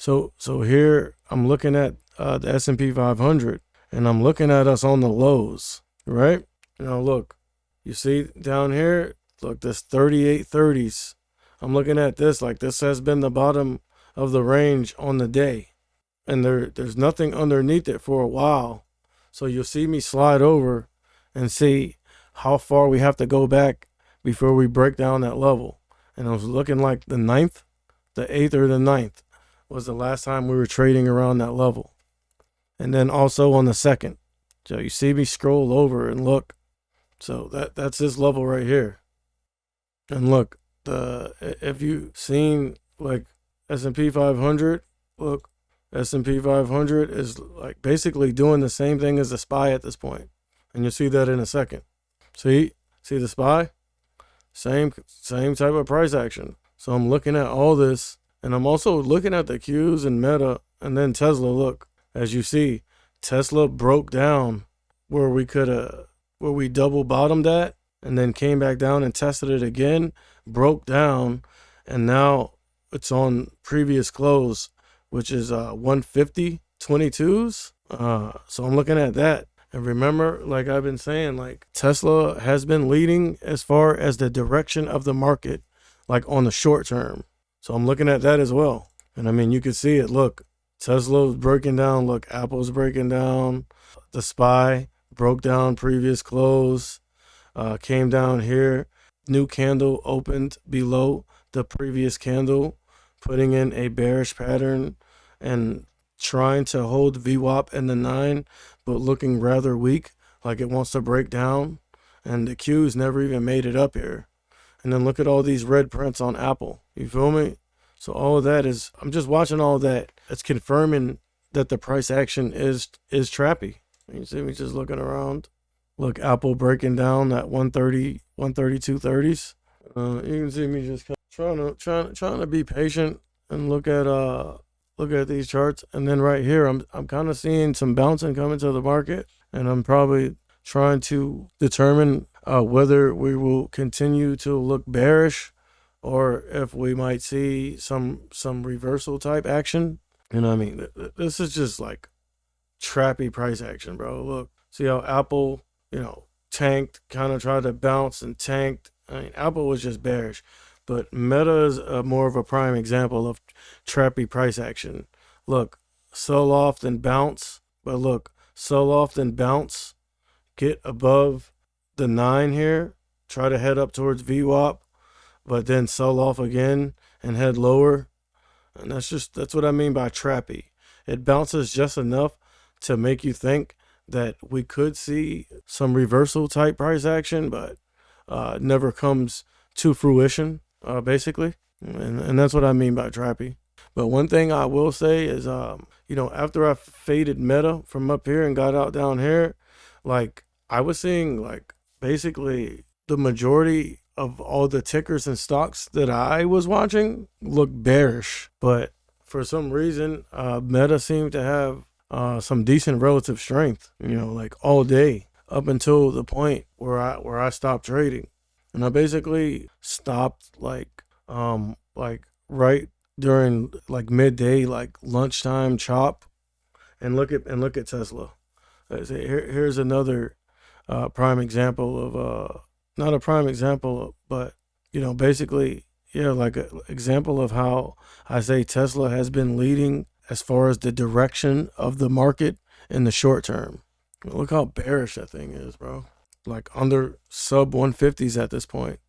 So here I'm looking at the S&P 500, and I'm looking at us on the lows, right? Now look, you see down here, look, this 38.30s. I'm looking at this like this has been the bottom of the range on the day, and there's nothing underneath it for a while. So you'll see me slide over and see how far we have to go back before we break down that level. And I was looking like the 9th, the 8th or the 9th was the last time we were trading around that level. And then also on the 2nd. So you see me scroll over and look. So that's this level right here. And look, if you seen like S&P 500, look, S&P 500 is like basically doing the same thing as the SPY at this point. And you'll see that in a second. See the SPY? Same type of price action. So I'm looking at all this, and I'm also looking at the Qs and Meta and then Tesla. Look, as you see, Tesla broke down where we double bottomed at, and then came back down and tested it again, broke down, and now it's on previous close, which is 150.22s. So I'm looking at that. And remember, like I've been saying, like Tesla has been leading as far as the direction of the market, like on the short term. So I'm looking at that as well. And I mean, you can see it. Look, Tesla's breaking down. Look, Apple's breaking down. The SPY broke down previous close, came down here. New candle opened below the previous candle, putting in a bearish pattern and trying to hold VWAP in the 9, but looking rather weak, like it wants to break down. And the Q's never even made it up here. And then look at all these red prints on Apple. You feel me? So all of that is, I'm just watching all that. It's confirming that the price action is trappy. You see me just looking around. Look, Apple breaking down that 130, 132.30s. You can see me just trying to be patient and look at these charts. And then right here, I'm kind of seeing some bouncing coming to the market, and I'm probably trying to determine whether we will continue to look bearish or if we might see some reversal type action. And I mean, this is just like trappy price action, bro. Look, see how Apple, tanked, kind of tried to bounce and tanked. I mean, Apple was just bearish. But Meta is more of a prime example of trappy price action. Look, sell off then bounce. But look, sell off then bounce. Get above the 9 here. Try to head up towards VWAP. But then sell off again and head lower. And that's what I mean by trappy. It bounces just enough to make you think that we could see some reversal type price action, but never comes to fruition. Basically, and that's what I mean by trappy. But one thing I will say is, after I faded Meta from up here and got out down here, like I was seeing like basically the majority of all the tickers and stocks that I was watching look bearish, but for some reason, Meta seemed to have some decent relative strength, like all day up until the point where I stopped trading. And I basically stopped like right during like midday, like lunchtime chop, and look at Tesla. Here's another prime example of not a prime example, but basically like an example of how I say Tesla has been leading as far as the direction of the market in the short term. Look how bearish that thing is, bro. Like under sub 150s at this point.